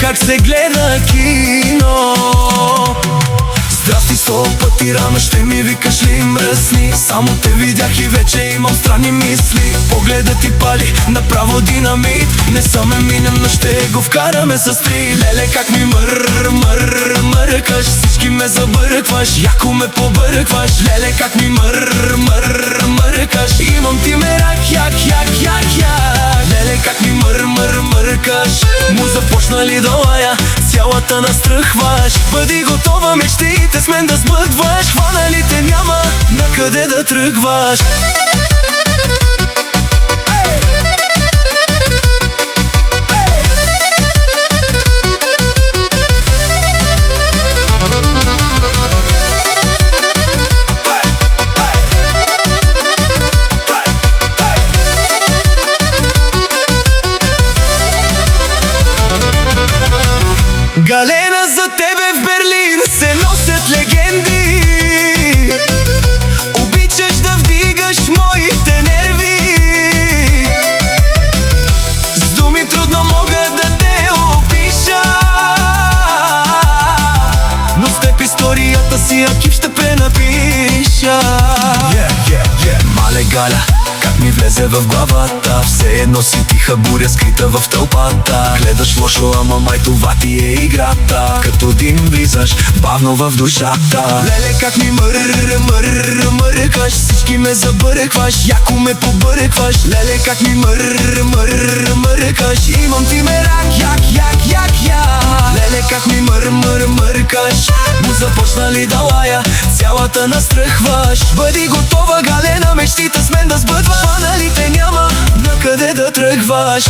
как се гледа кино. Здрасти, 100 пъти рано ще ми викаш ли мръсни. Само те видях и вече имам странни мисли. Погледът ти пали, направо динамит. Не саме минем, но ще го вкараме с три. Леле, как ми мъркаш, всички ме забъркваш, яко ме побъркваш. Леле, как ми мъркаш, имам ти мерак, як. Леле, как ми мъркаш, му започна ли да лая, цялата настръхваш. Бъди готова мечтите с мен да сбъдваш. Хвана ли те няма накъде да тръгваш. Галена, за тебе в Берлин се носят легенди. Обичаш да вдигаш моите нерви. С думи трудно мога да те опиша, но с теб историята си акив ще пренапиша. Мале Галя, как ми влезе в главата, все едно си тиха буря скрита в тълпата. Гледаш лошо, ама май това ти е играта. Като дим влизаш бавно в душата. Леле, как ми мъркаш, всички ме забъркваш, яко ме побъркваш. Леле, как ми мъркаш, имам ти мерак, як. Леле, как ми мъркаш, му започна ли да лая, цялата настръхваш. Бъди готова, Галена, мечтите с мен да сбъдваш. Хвана ли те няма накъде да тръгваш.